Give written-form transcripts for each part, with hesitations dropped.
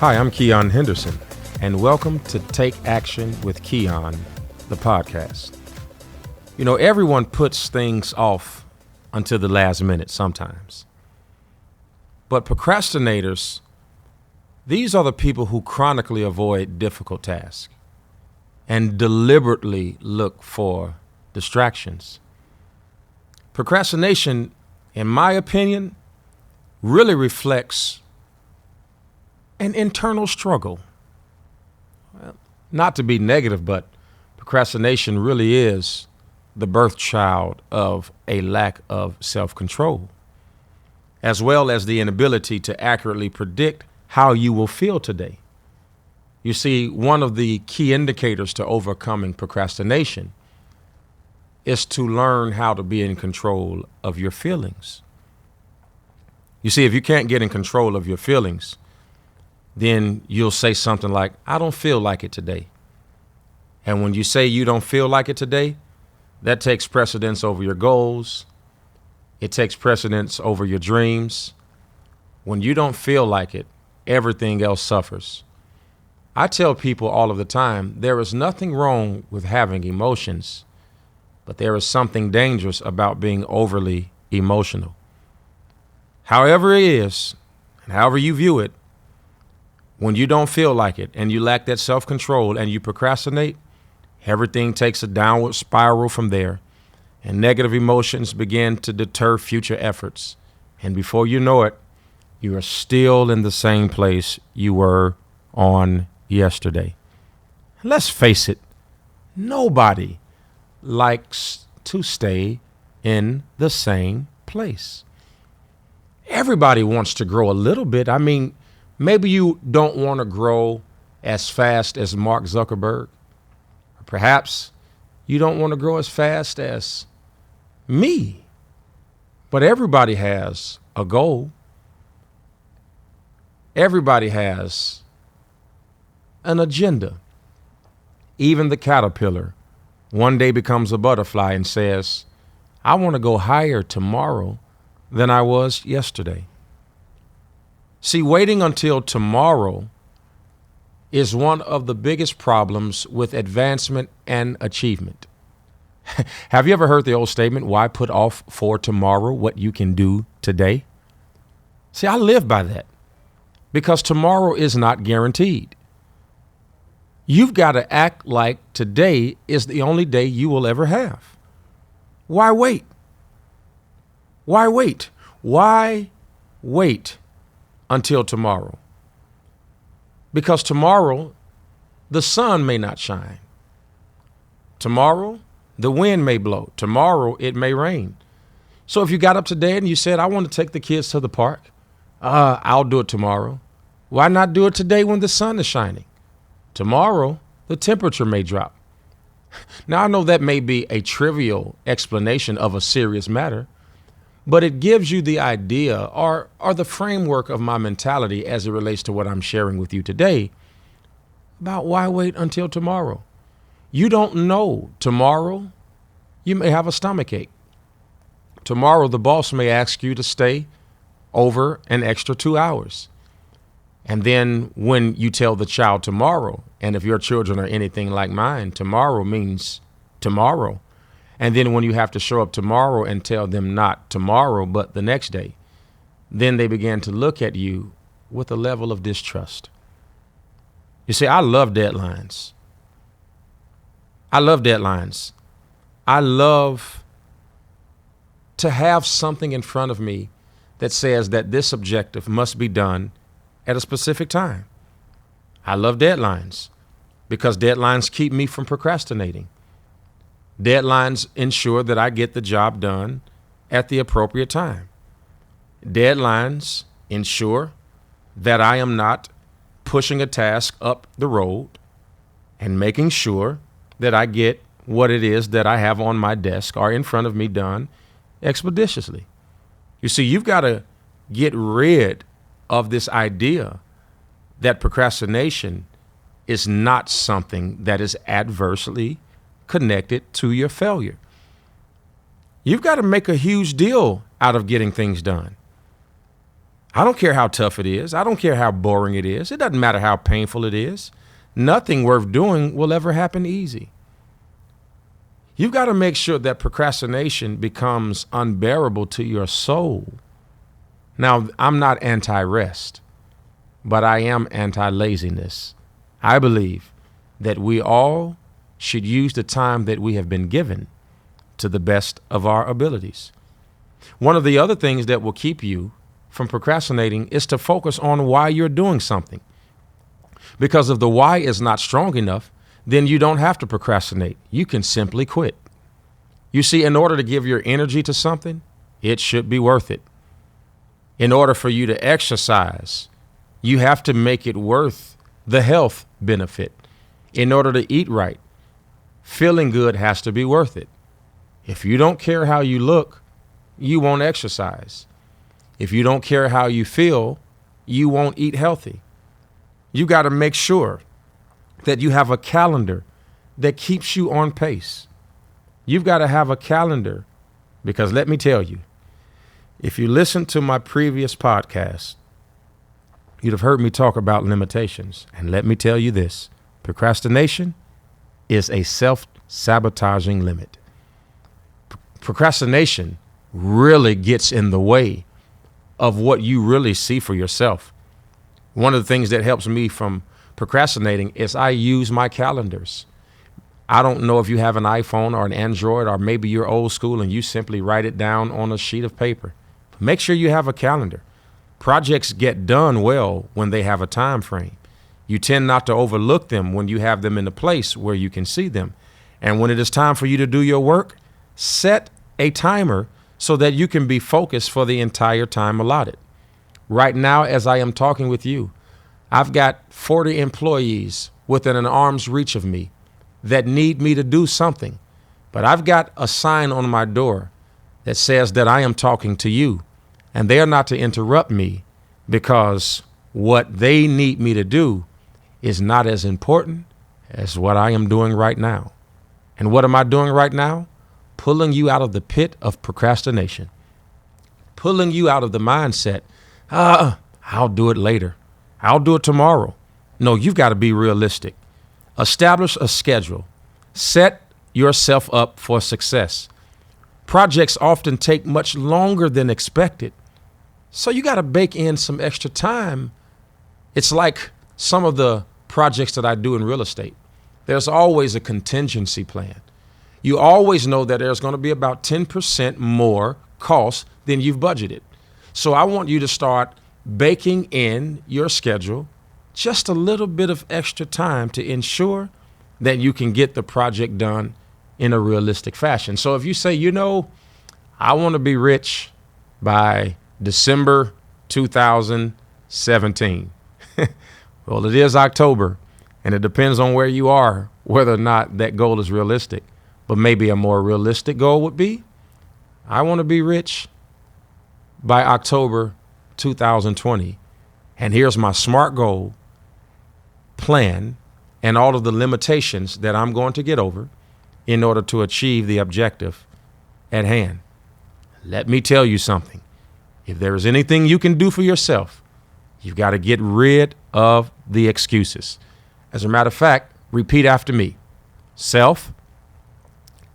Hi, I'm Keion Henderson, and welcome to Take Action with Keion, the podcast. You know, everyone puts things off until the last minute sometimes. But procrastinators, these are the people who chronically avoid difficult tasks and deliberately look for distractions. Procrastination, in my opinion, really reflects an internal struggle. Well, not to be negative, but procrastination really is the birth child of a lack of self-control, as well as the inability to accurately predict how you will feel today. You see, one of the key indicators to overcoming procrastination is to learn how to be in control of your feelings. You see, if you can't get in control of your feelings, then you'll say something like, I don't feel like it today. And when you say you don't feel like it today, that takes precedence over your goals. It takes precedence over your dreams. When you don't feel like it, everything else suffers. I tell people all of the time, there is nothing wrong with having emotions, but there is something dangerous about being overly emotional. However it is, and however you view it, when you don't feel like it and you lack that self-control and you procrastinate, everything takes a downward spiral from there, and negative emotions begin to deter future efforts. And before you know it, you are still in the same place you were on yesterday. Let's face it, nobody likes to stay in the same place. Everybody wants to grow a little bit. I mean, maybe you don't want to grow as fast as Mark Zuckerberg. Or perhaps you don't want to grow as fast as me. But everybody has a goal. Everybody has an agenda. Even the caterpillar one day becomes a butterfly and says, I want to go higher tomorrow than I was yesterday. See, waiting until tomorrow is one of the biggest problems with advancement and achievement. Have you ever heard the old statement, why put off for tomorrow what you can do today? See, I live by that because tomorrow is not guaranteed. You've got to act like today is the only day you will ever have. Why wait? Why wait? Why wait until tomorrow? Because tomorrow, the sun may not shine. Tomorrow, the wind may blow. Tomorrow, it may rain. So if you got up today and you said, I want to take the kids to the park, I'll do it tomorrow. Why not do it today when the sun is shining? Tomorrow, the temperature may drop. Now, I know that may be a trivial explanation of a serious matter, but it gives you the idea or the framework of my mentality as it relates to what I'm sharing with you today about why wait until tomorrow. You don't know tomorrow. You may have a stomachache. Tomorrow, the boss may ask you to stay over an extra 2 hours. And then when you tell the child tomorrow, and if your children are anything like mine, tomorrow means tomorrow. And then when you have to show up tomorrow and tell them not tomorrow, but the next day, then they begin to look at you with a level of distrust. You see, I love deadlines. I love deadlines. I love to have something in front of me that says that this objective must be done at a specific time. I love deadlines because deadlines keep me from procrastinating. Deadlines ensure that I get the job done at the appropriate time. Deadlines ensure that I am not pushing a task up the road and making sure that I get what it is that I have on my desk or in front of me done expeditiously. You see, you've got to get rid of this idea that procrastination is not something that is adversely connected to your failure. You've got to make a huge deal out of getting things done. I don't care how tough it is. I don't care how boring it is. It doesn't matter how painful it is. Nothing worth doing will ever happen easy. You've got to make sure that procrastination becomes unbearable to your soul. Now, I'm not anti-rest, but I am anti-laziness. I believe that we all should use the time that we have been given to the best of our abilities. One of the other things that will keep you from procrastinating is to focus on why you're doing something. Because if the why is not strong enough, then you don't have to procrastinate. You can simply quit. You see, in order to give your energy to something, it should be worth it. In order for you to exercise, you have to make it worth the health benefit. In order to eat right, feeling good has to be worth it. If you don't care how you look, you won't exercise. If you don't care how you feel, you won't eat healthy. You got to make sure that you have a calendar that keeps you on pace. You've got to have a calendar because let me tell you, if you listen to my previous podcast, you'd have heard me talk about limitations. And let me tell you this, procrastination is a self-sabotaging limit. Procrastination really gets in the way of what you really see for yourself. One of the things that helps me from procrastinating is I use my calendars. I don't know if you have an iPhone or an Android, or maybe you're old school and you simply write it down on a sheet of paper. Make sure you have a calendar. Projects get done well when they have a time frame. You tend not to overlook them when you have them in a place where you can see them. And when it is time for you to do your work, set a timer so that you can be focused for the entire time allotted. Right now, as I am talking with you, I've got 40 employees within an arm's reach of me that need me to do something. But I've got a sign on my door that says that I am talking to you, and they are not to interrupt me because what they need me to do is not as important as what I am doing right now. And what am I doing right now? Pulling you out of the pit of procrastination, pulling you out of the mindset, I'll do it later. I'll do it tomorrow. No, you've got to be realistic. Establish a schedule. Set yourself up for success. Projects often take much longer than expected. So you got to bake in some extra time. It's like some of the projects that I do in real estate. There's always a contingency plan. You always know that there's going to be about 10% more cost than you've budgeted. So I want you to start baking in your schedule just a little bit of extra time to ensure that you can get the project done in a realistic fashion. So if you say, I want to be rich by December 2017. Well, it is October, and it depends on where you are, whether or not that goal is realistic. But maybe a more realistic goal would be, I want to be rich by October 2020. And here's my SMART goal plan and all of the limitations that I'm going to get over in order to achieve the objective at hand. Let me tell you something. If there is anything you can do for yourself, you've got to get rid of the excuses. As a matter of fact, repeat after me.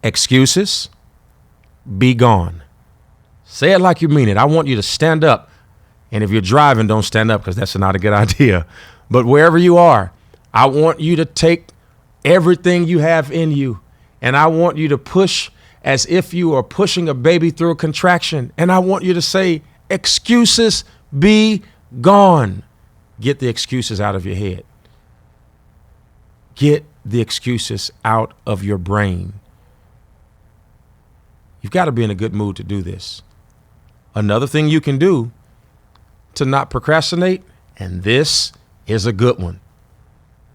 Excuses, be gone. Say it like you mean it. I want you to stand up. And if you're driving, don't stand up because that's not a good idea. But wherever you are, I want you to take everything you have in you. And I want you to push as if you are pushing a baby through a contraction. And I want you to say, excuses, be gone. Get the excuses out of your head. Get the excuses out of your brain. You've got to be in a good mood to do this. Another thing you can do to not procrastinate, and this is a good one,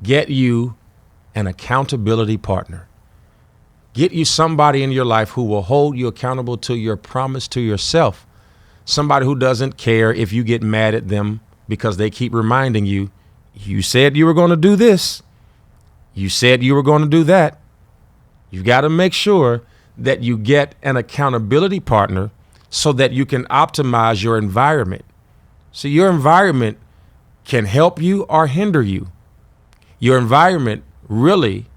get you an accountability partner. Get you somebody in your life who will hold you accountable to your promise to yourself. Somebody who doesn't care if you get mad at them because they keep reminding you, you said you were going to do this. You said you were going to do that. You've got to make sure that you get an accountability partner so that you can optimize your environment. So your environment can help you or hinder you. Your environment really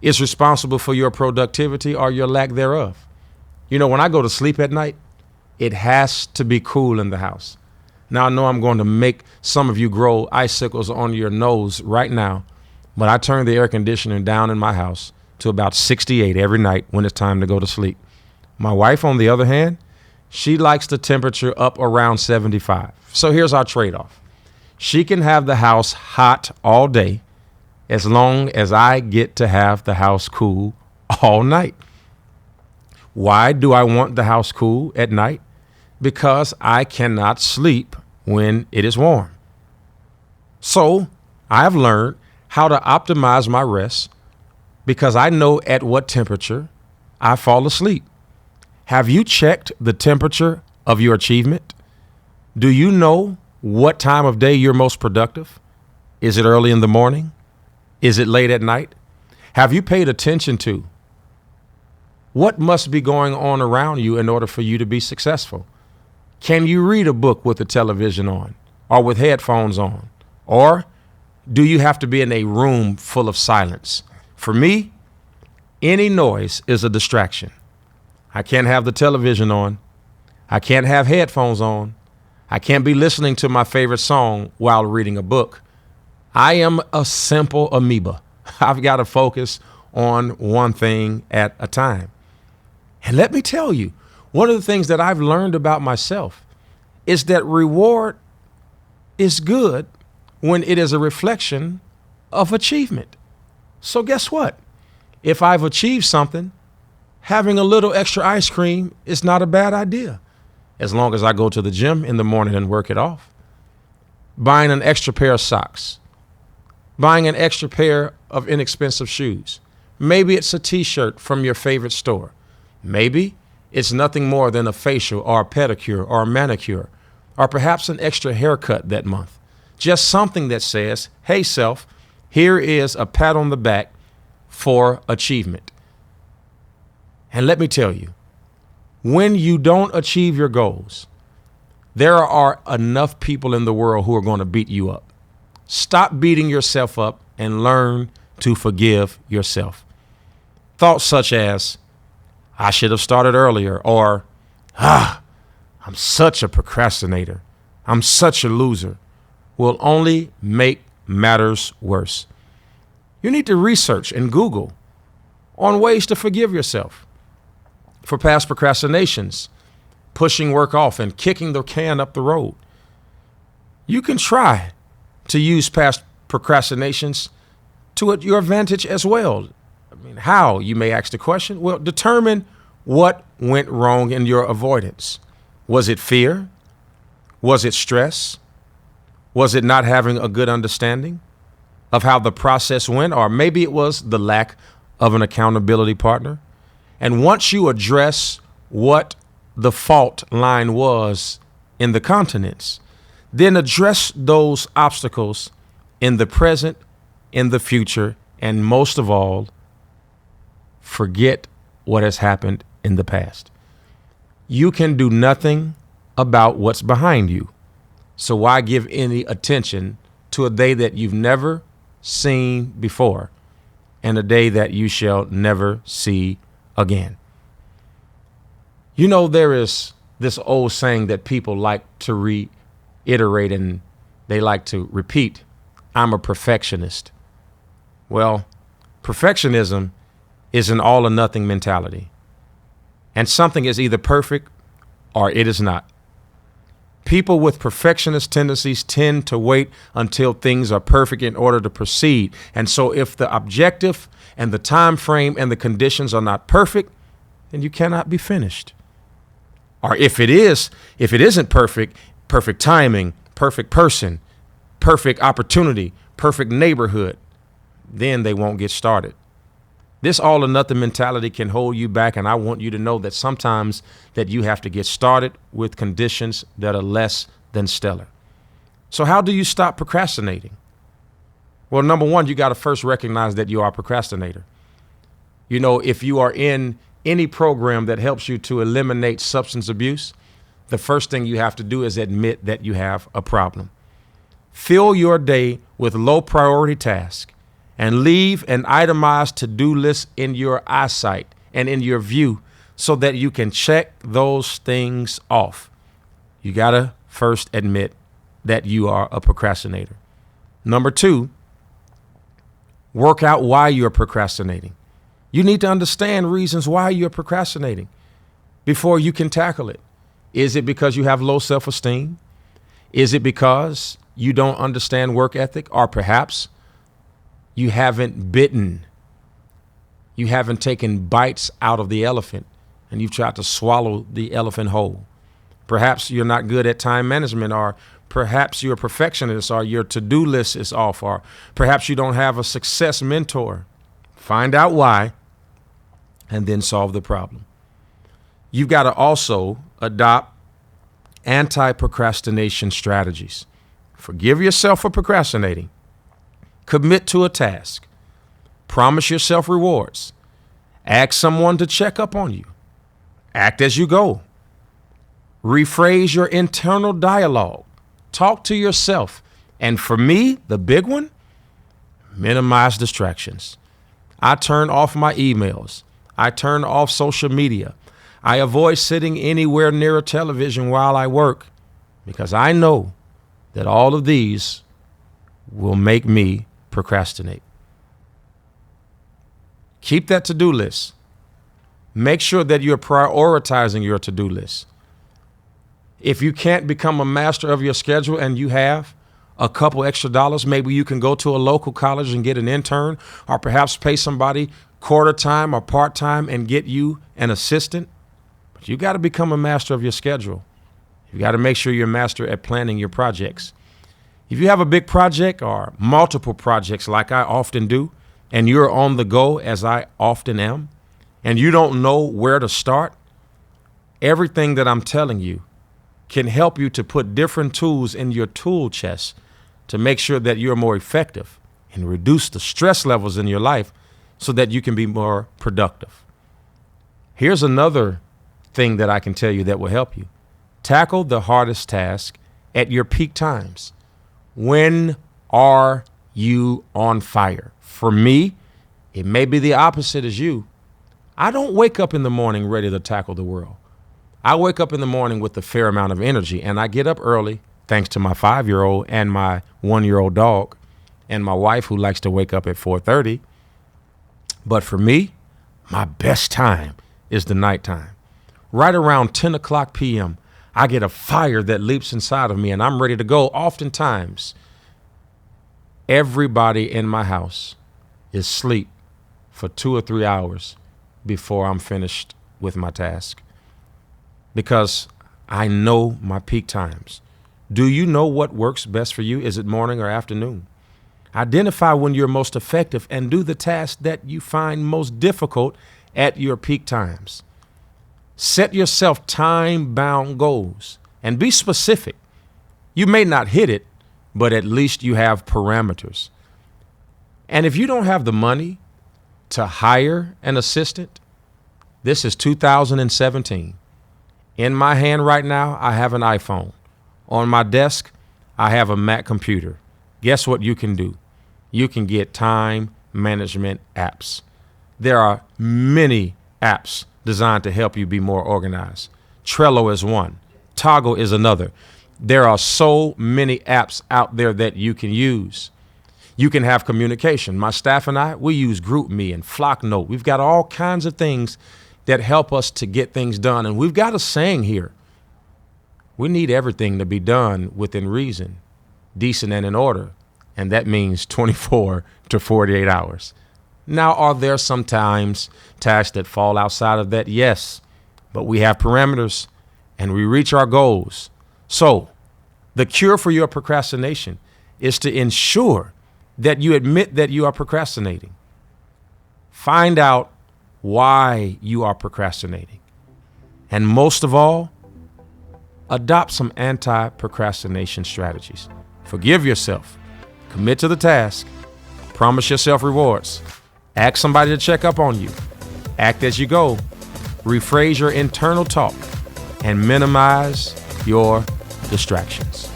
is responsible for your productivity or your lack thereof. You know, when I go to sleep at night, it has to be cool in the house. Now, I know I'm going to make some of you grow icicles on your nose right now, but I turn the air conditioner down in my house to about 68 every night when it's time to go to sleep. My wife, on the other hand, she likes the temperature up around 75. So here's our trade-off. She can have the house hot all day as long as I get to have the house cool all night. Why do I want the house cool at night? Because I cannot sleep when it is warm. So I've learned how to optimize my rest because I know at what temperature I fall asleep. Have you checked the temperature of your achievement? Do you know what time of day you're most productive? Is it early in the morning? Is it late at night? Have you paid attention to what must be going on around you in order for you to be successful? Can you read a book with the television on or with headphones on? Or do you have to be in a room full of silence? For me, any noise is a distraction. I can't have the television on. I can't have headphones on. I can't be listening to my favorite song while reading a book. I am a simple amoeba. I've got to focus on one thing at a time. And let me tell you, one of the things that I've learned about myself is that reward is good when it is a reflection of achievement. So guess what? If I've achieved something, having a little extra ice cream is not a bad idea, as long as I go to the gym in the morning and work it off. Buying an extra pair of socks, buying an extra pair of inexpensive shoes. Maybe it's a t-shirt from your favorite store. Maybe it's nothing more than a facial or a pedicure or a manicure, or perhaps an extra haircut that month. Just something that says, hey, self, here is a pat on the back for achievement. And let me tell you, when you don't achieve your goals, there are enough people in the world who are going to beat you up. Stop beating yourself up and learn to forgive yourself. Thoughts such as, I should have started earlier, or, I'm such a procrastinator, I'm such a loser, will only make matters worse. You need to research and Google on ways to forgive yourself for past procrastinations, pushing work off and kicking the can up the road. You can try to use past procrastinations to your advantage as well. I mean, how, you may ask the question? Well, determine what went wrong in your avoidance. Was it fear? Was it stress? Was it not having a good understanding of how the process went? Or maybe it was the lack of an accountability partner. And once you address what the fault line was in the continents, then address those obstacles in the present, in the future, and most of all, forget what has happened in the past. You can do nothing about what's behind you. So why give any attention to a day that you've never seen before and a day that you shall never see again? You know, there is this old saying that people like to reiterate and they like to repeat, I'm a perfectionist. Well, perfectionism is an all or nothing mentality. And something is either perfect or it is not. People with perfectionist tendencies tend to wait until things are perfect in order to proceed. And so if the objective and the time frame and the conditions are not perfect, then you cannot be finished. Or if it isn't perfect, perfect timing, perfect person, perfect opportunity, perfect neighborhood, then they won't get started. This all or nothing mentality can hold you back, and I want you to know that sometimes that you have to get started with conditions that are less than stellar. So how do you stop procrastinating? Well, number one, you got to first recognize that you are a procrastinator. You know, if you are in any program that helps you to eliminate substance abuse, the first thing you have to do is admit that you have a problem. Fill your day with low priority tasks and leave an itemized to-do list in your eyesight and in your view so that you can check those things off. You got to first admit that you are a procrastinator. Number 2, work out why you're procrastinating. You need to understand reasons why you're procrastinating before you can tackle it. Is it because you have low self-esteem? Is it because you don't understand work ethic? Or perhaps you haven't bitten. You haven't taken bites out of the elephant and you've tried to swallow the elephant whole. Perhaps you're not good at time management, or perhaps you're a perfectionist, or your to-do list is off, or perhaps you don't have a success mentor. Find out why and then solve the problem. You've got to also adopt anti-procrastination strategies. Forgive yourself for procrastinating. Commit to a task. Promise yourself rewards. Ask someone to check up on you. Act as you go. Rephrase your internal dialogue. Talk to yourself. And for me, the big one, minimize distractions. I turn off my emails. I turn off social media. I avoid sitting anywhere near a television while I work because I know that all of these will make me procrastinate. Keep that to-do list. Make sure that you're prioritizing your to-do list. If you can't become a master of your schedule and you have a couple extra dollars, maybe you can go to a local college and get an intern, or perhaps pay somebody quarter time or part time and get you an assistant. But you got to become a master of your schedule. You got to make sure you're a master at planning your projects. If you have a big project or multiple projects like I often do, and you're on the go as I often am, and you don't know where to start, everything that I'm telling you can help you to put different tools in your tool chest to make sure that you're more effective and reduce the stress levels in your life so that you can be more productive. Here's another thing that I can tell you that will help you. Tackle the hardest task at your peak times. When are you on fire? For me, it may be the opposite as you. I don't wake up in the morning ready to tackle the world. I wake up in the morning with a fair amount of energy, and I get up early thanks to my 5-year-old and my 1-year-old dog and my wife who likes to wake up at 4:30. But for me, my best time is the nighttime. Right around 10 o'clock p.m., I get a fire that leaps inside of me and I'm ready to go. Oftentimes, everybody in my house is asleep for 2 or 3 hours before I'm finished with my task, because I know my peak times. Do you know what works best for you? Is it morning or afternoon? Identify when you're most effective and do the task that you find most difficult at your peak times. Set yourself time-bound goals and be specific. You may not hit it, but at least you have parameters. And if you don't have the money to hire an assistant, this is 2017. In my hand right now, I have an iPhone. On my desk, I have a Mac computer. Guess what you can do? You can get time management apps. There are many apps designed to help you be more organized. Trello is one. Toggle is another. There are so many apps out there that you can use. You can have communication. My staff and I, we use GroupMe and FlockNote. We've got all kinds of things that help us to get things done. And we've got a saying here. We need everything to be done within reason, decent and in order. And that means 24 to 48 hours. Now, are there sometimes tasks that fall outside of that? Yes, but we have parameters and we reach our goals. So the cure for your procrastination is to ensure that you admit that you are procrastinating. Find out why you are procrastinating. And most of all, adopt some anti-procrastination strategies. Forgive yourself. Commit to the task. Promise yourself rewards. Ask somebody to check up on you. Act as you go. Rephrase your internal talk and minimize your distractions.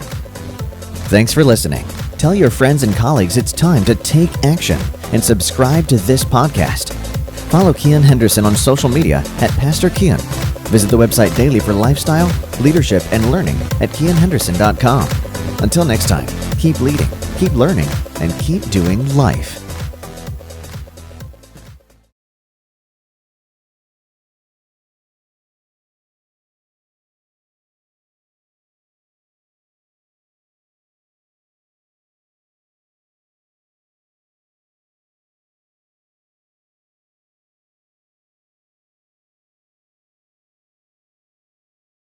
Thanks for listening. Tell your friends and colleagues it's time to take action and subscribe to this podcast. Follow Keion Henderson on social media at Pastor Keion. Visit the website daily for lifestyle, leadership, and learning at KeionHenderson.com. Until next time, keep leading, keep learning, and keep doing life.